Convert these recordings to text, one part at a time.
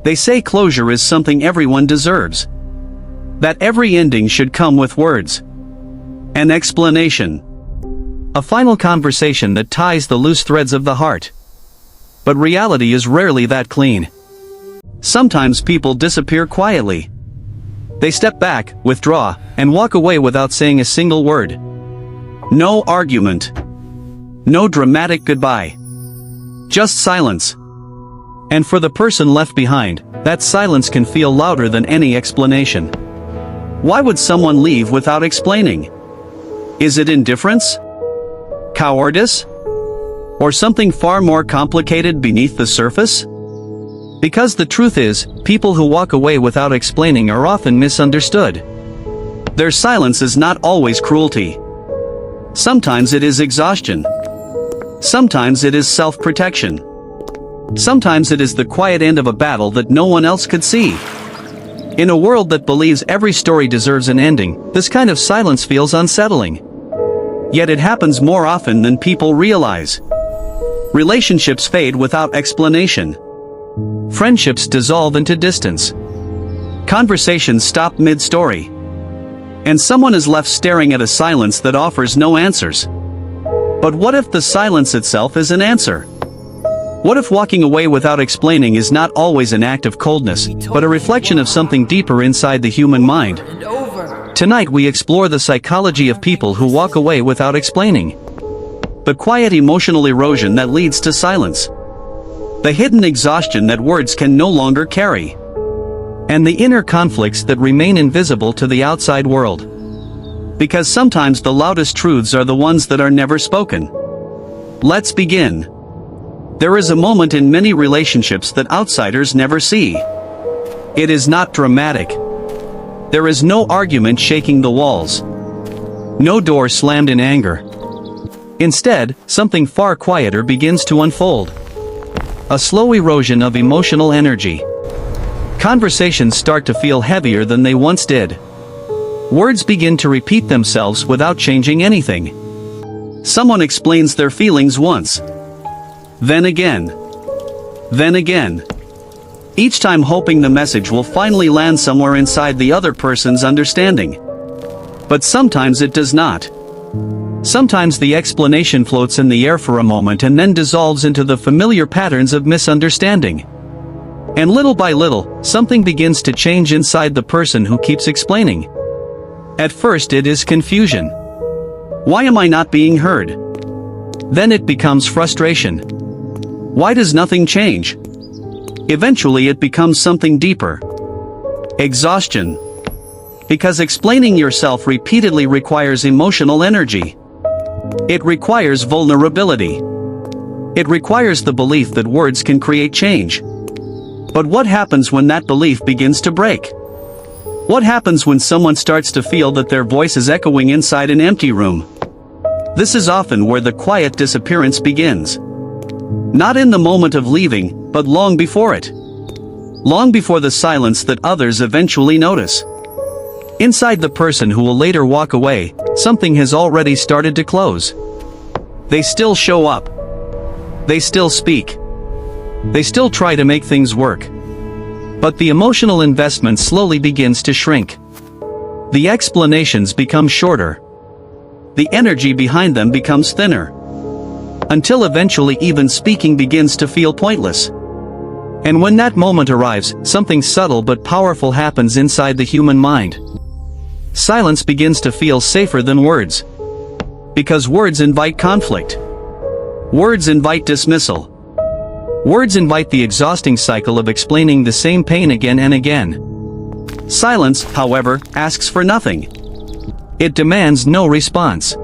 They say closure is something everyone deserves. That every ending should come with words. An explanation. A final conversation that ties the loose threads of the heart. But reality is rarely that clean. Sometimes people disappear quietly. They step back, withdraw, and walk away without saying a single word. No argument. No dramatic goodbye. Just silence. And for the person left behind, that silence can feel louder than any explanation. Why would someone leave without explaining? Is it indifference? Cowardice? Or something far more complicated beneath the surface? Because the truth is, people who walk away without explaining are often misunderstood. Their silence is not always cruelty. Sometimes it is exhaustion. Sometimes it is self-protection. Sometimes it is the quiet end of a battle that no one else could see. In a world that believes every story deserves an ending, this kind of silence feels unsettling. Yet it happens more often than people realize. Relationships fade without explanation. Friendships dissolve into distance. Conversations stop mid-story. And someone is left staring at a silence that offers no answers. But what if the silence itself is an answer? What if walking away without explaining is not always an act of coldness, but a reflection of something deeper inside the human mind? Tonight we explore the psychology of people who walk away without explaining. The quiet emotional erosion that leads to silence. The hidden exhaustion that words can no longer carry. And the inner conflicts that remain invisible to the outside world. Because sometimes the loudest truths are the ones that are never spoken. Let's begin. There is a moment in many relationships that outsiders never see. It is not dramatic. There is no argument shaking the walls. No door slammed in anger. Instead, something far quieter begins to unfold. A slow erosion of emotional energy. Conversations start to feel heavier than they once did. Words begin to repeat themselves without changing anything. Someone explains their feelings once. Then again. Then again. Each time hoping the message will finally land somewhere inside the other person's understanding. But sometimes it does not. Sometimes the explanation floats in the air for a moment and then dissolves into the familiar patterns of misunderstanding. And little by little, something begins to change inside the person who keeps explaining. At first it is confusion. Why am I not being heard? Then it becomes frustration. Why does nothing change? Eventually it becomes something deeper. Exhaustion. Because explaining yourself repeatedly requires emotional energy. It requires vulnerability. It requires the belief that words can create change. But what happens when that belief begins to break? What happens when someone starts to feel that their voice is echoing inside an empty room? This is often where the quiet disappearance begins. Not in the moment of leaving, but long before it. Long before the silence that others eventually notice. Inside the person who will later walk away, something has already started to close. They still show up. They still speak. They still try to make things work. But the emotional investment slowly begins to shrink. The explanations become shorter. The energy behind them becomes thinner. Until eventually even speaking begins to feel pointless. And when that moment arrives, something subtle but powerful happens inside the human mind. Silence begins to feel safer than words. Because words invite conflict. Words invite dismissal. Words invite the exhausting cycle of explaining the same pain again and again. Silence, however, asks for nothing. It demands no response.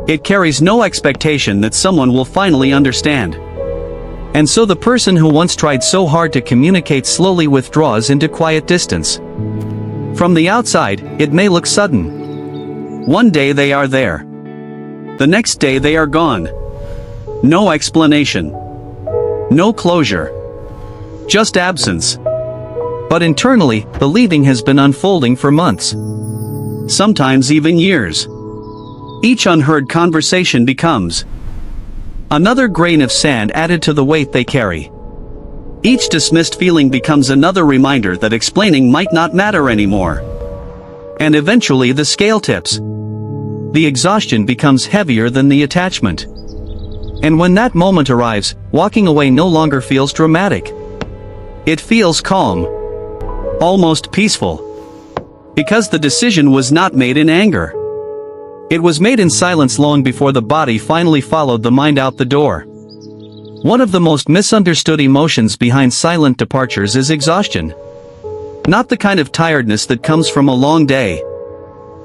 It carries no expectation that someone will finally understand. And so the person who once tried so hard to communicate slowly withdraws into quiet distance. From the outside, it may look sudden. One day they are there. The next day they are gone. No explanation. No closure. Just absence. But internally, the leaving has been unfolding for months. Sometimes even years. Each unheard conversation becomes another grain of sand added to the weight they carry. Each dismissed feeling becomes another reminder that explaining might not matter anymore. And eventually the scale tips. The exhaustion becomes heavier than the attachment. And when that moment arrives, walking away no longer feels dramatic. It feels calm. Almost peaceful. Because the decision was not made in anger. It was made in silence long before the body finally followed the mind out the door. One of the most misunderstood emotions behind silent departures is exhaustion. Not the kind of tiredness that comes from a long day,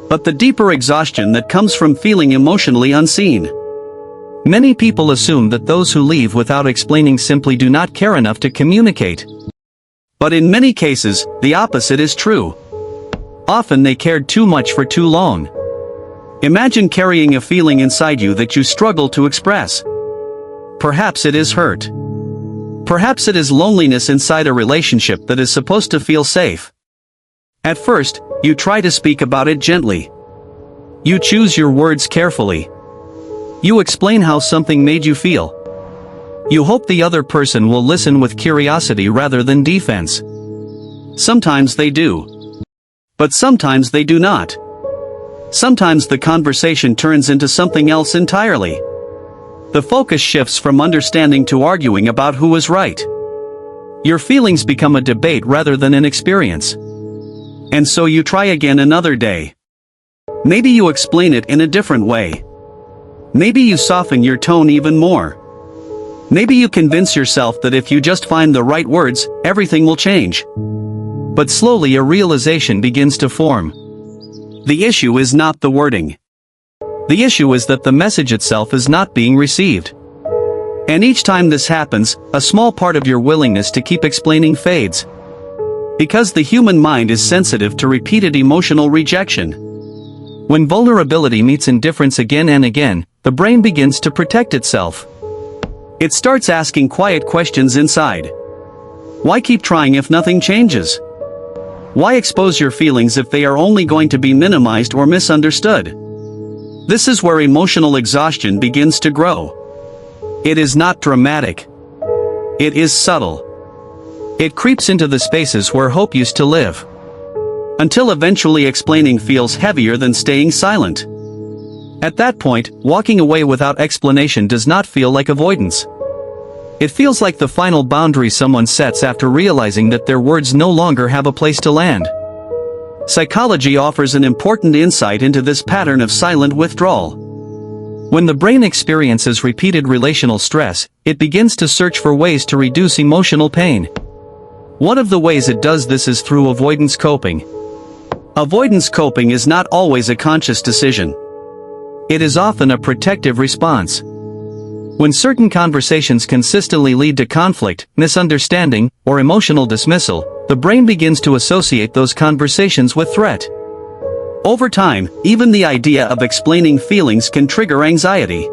but the deeper exhaustion that comes from feeling emotionally unseen. Many people assume that those who leave without explaining simply do not care enough to communicate. But in many cases, the opposite is true. Often they cared too much for too long. Imagine carrying a feeling inside you that you struggle to express. Perhaps it is hurt. Perhaps it is loneliness inside a relationship that is supposed to feel safe. At first, you try to speak about it gently. You choose your words carefully. You explain how something made you feel. You hope the other person will listen with curiosity rather than defense. Sometimes they do. But sometimes they do not. Sometimes the conversation turns into something else entirely. The focus shifts from understanding to arguing about who is right. Your feelings become a debate rather than an experience. And so you try again another day. Maybe you explain it in a different way. Maybe you soften your tone even more. Maybe you convince yourself that if you just find the right words, everything will change. But slowly a realization begins to form. The issue is not the wording. The issue is that the message itself is not being received. And each time this happens, a small part of your willingness to keep explaining fades. Because the human mind is sensitive to repeated emotional rejection. When vulnerability meets indifference again and again, the brain begins to protect itself. It starts asking quiet questions inside. Why keep trying if nothing changes? Why expose your feelings if they are only going to be minimized or misunderstood? This is where emotional exhaustion begins to grow. It is not dramatic. It is subtle. It creeps into the spaces where hope used to live. Until eventually explaining feels heavier than staying silent. At that point, walking away without explanation does not feel like avoidance. It feels like the final boundary someone sets after realizing that their words no longer have a place to land. Psychology offers an important insight into this pattern of silent withdrawal. When the brain experiences repeated relational stress, it begins to search for ways to reduce emotional pain. One of the ways it does this is through avoidance coping. Avoidance coping is not always a conscious decision. It is often a protective response. When certain conversations consistently lead to conflict, misunderstanding, or emotional dismissal, the brain begins to associate those conversations with threat. Over time, even the idea of explaining feelings can trigger anxiety.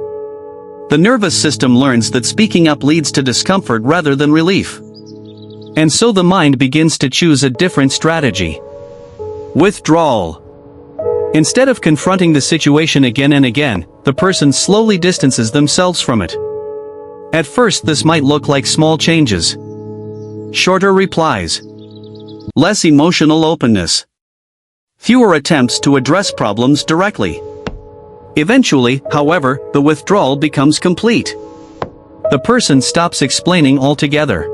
The nervous system learns that speaking up leads to discomfort rather than relief. And so the mind begins to choose a different strategy. Withdrawal. Instead of confronting the situation again and again, the person slowly distances themselves from it. At first this might look like small changes. Shorter replies. Less emotional openness. Fewer attempts to address problems directly. Eventually, however, the withdrawal becomes complete. The person stops explaining altogether.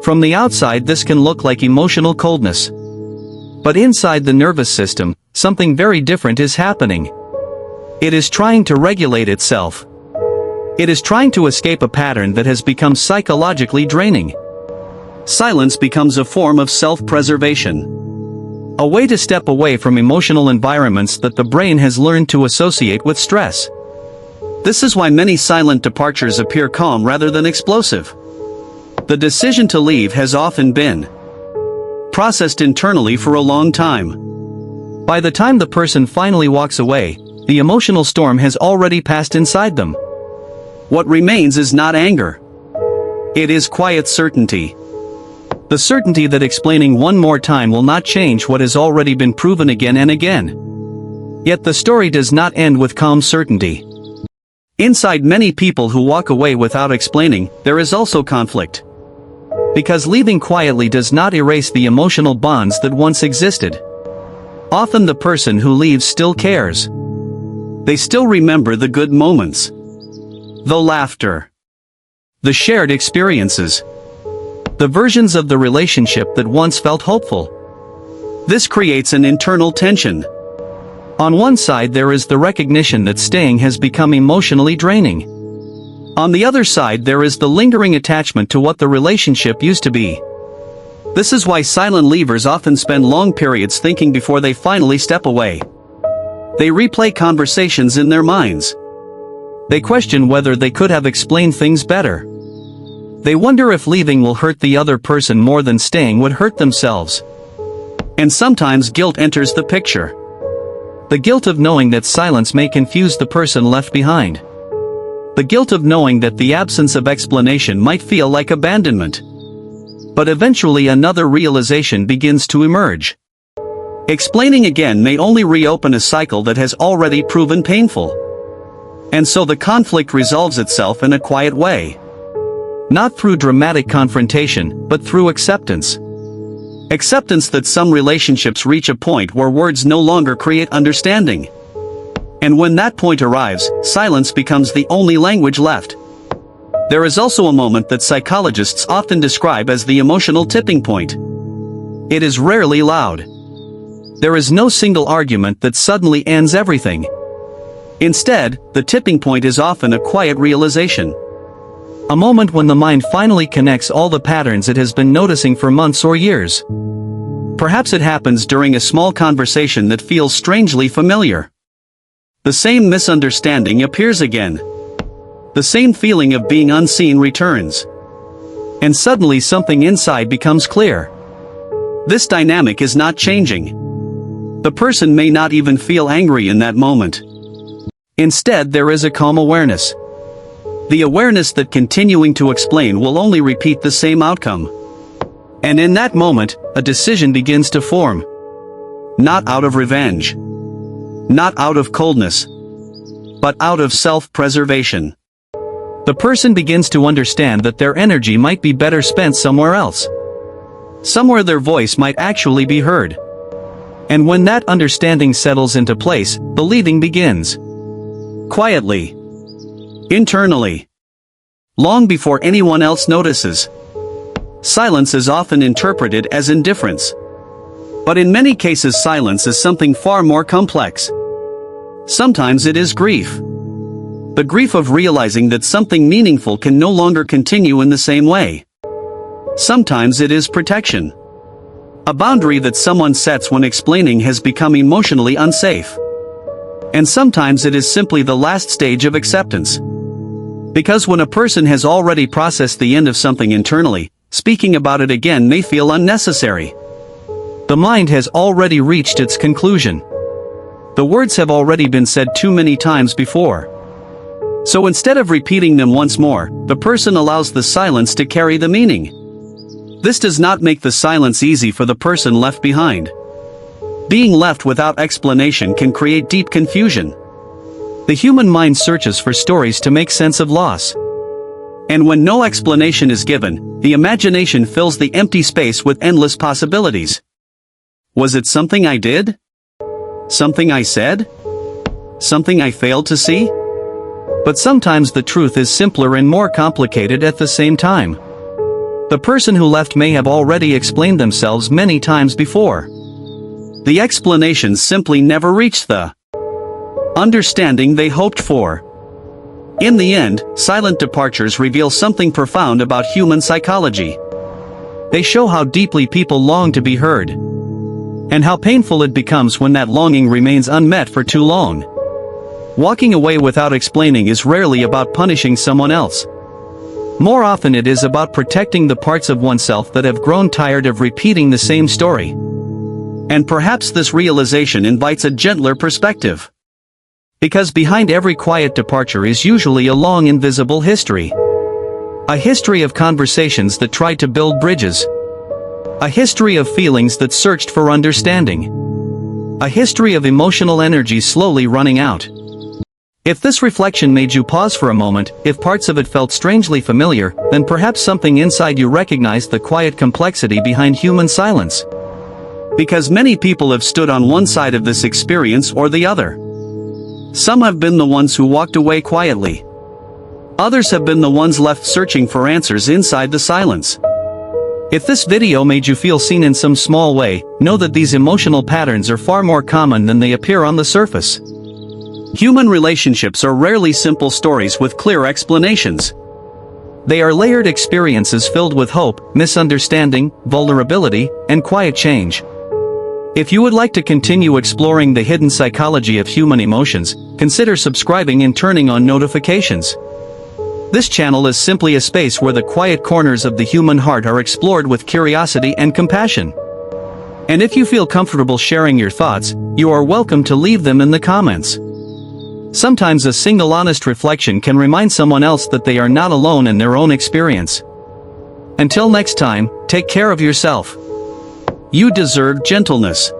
From the outside this can look like emotional coldness. But inside the nervous system, something very different is happening. It is trying to regulate itself. It is trying to escape a pattern that has become psychologically draining. Silence becomes a form of self-preservation. A way to step away from emotional environments that the brain has learned to associate with stress. This is why many silent departures appear calm rather than explosive. The decision to leave has often been processed internally for a long time. By the time the person finally walks away, the emotional storm has already passed inside them. What remains is not anger. It is quiet certainty. The certainty that explaining one more time will not change what has already been proven again and again. Yet the story does not end with calm certainty. Inside many people who walk away without explaining, there is also conflict. Because leaving quietly does not erase the emotional bonds that once existed. Often the person who leaves still cares. They still remember the good moments, the laughter, the shared experiences, the versions of the relationship that once felt hopeful. This creates an internal tension. On one side there is the recognition that staying has become emotionally draining. On the other side there is the lingering attachment to what the relationship used to be. This is why silent leavers often spend long periods thinking before they finally step away. They replay conversations in their minds. They question whether they could have explained things better. They wonder if leaving will hurt the other person more than staying would hurt themselves. And sometimes guilt enters the picture. The guilt of knowing that silence may confuse the person left behind. The guilt of knowing that the absence of explanation might feel like abandonment. But eventually another realization begins to emerge. Explaining again may only reopen a cycle that has already proven painful. And so the conflict resolves itself in a quiet way. Not through dramatic confrontation, but through acceptance. Acceptance that some relationships reach a point where words no longer create understanding. And when that point arrives, silence becomes the only language left. There is also a moment that psychologists often describe as the emotional tipping point. It is rarely loud. There is no single argument that suddenly ends everything. Instead, the tipping point is often a quiet realization. A moment when the mind finally connects all the patterns it has been noticing for months or years. Perhaps it happens during a small conversation that feels strangely familiar. The same misunderstanding appears again. The same feeling of being unseen returns. And suddenly something inside becomes clear. This dynamic is not changing. The person may not even feel angry in that moment. Instead, there is a calm awareness. The awareness that continuing to explain will only repeat the same outcome. And in that moment, a decision begins to form. Not out of revenge. Not out of coldness. But out of self-preservation. The person begins to understand that their energy might be better spent somewhere else. Somewhere their voice might actually be heard. And when that understanding settles into place, the leaving begins. Quietly. Internally. Long before anyone else notices. Silence is often interpreted as indifference. But in many cases silence is something far more complex. Sometimes it is grief. The grief of realizing that something meaningful can no longer continue in the same way. Sometimes it is protection. A boundary that someone sets when explaining has become emotionally unsafe. And sometimes it is simply the last stage of acceptance. Because when a person has already processed the end of something internally, speaking about it again may feel unnecessary. The mind has already reached its conclusion. The words have already been said too many times before. So instead of repeating them once more, the person allows the silence to carry the meaning. This does not make the silence easy for the person left behind. Being left without explanation can create deep confusion. The human mind searches for stories to make sense of loss. And when no explanation is given, the imagination fills the empty space with endless possibilities. Was it something I did? Something I said? Something I failed to see? But sometimes the truth is simpler and more complicated at the same time. The person who left may have already explained themselves many times before. The explanations simply never reached the understanding they hoped for. In the end, silent departures reveal something profound about human psychology. They show how deeply people long to be heard. And how painful it becomes when that longing remains unmet for too long. Walking away without explaining is rarely about punishing someone else. More often it is about protecting the parts of oneself that have grown tired of repeating the same story. And perhaps this realization invites a gentler perspective. Because behind every quiet departure is usually a long invisible history. A history of conversations that tried to build bridges. A history of feelings that searched for understanding. A history of emotional energy slowly running out. If this reflection made you pause for a moment, if parts of it felt strangely familiar, then perhaps something inside you recognized the quiet complexity behind human silence. Because many people have stood on one side of this experience or the other. Some have been the ones who walked away quietly. Others have been the ones left searching for answers inside the silence. If this video made you feel seen in some small way, know that these emotional patterns are far more common than they appear on the surface. Human relationships are rarely simple stories with clear explanations. They are layered experiences filled with hope, misunderstanding, vulnerability, and quiet change. If you would like to continue exploring the hidden psychology of human emotions, consider subscribing and turning on notifications. This channel is simply a space where the quiet corners of the human heart are explored with curiosity and compassion. And if you feel comfortable sharing your thoughts, you are welcome to leave them in the comments. Sometimes a single honest reflection can remind someone else that they are not alone in their own experience. Until next time, take care of yourself. You deserve gentleness.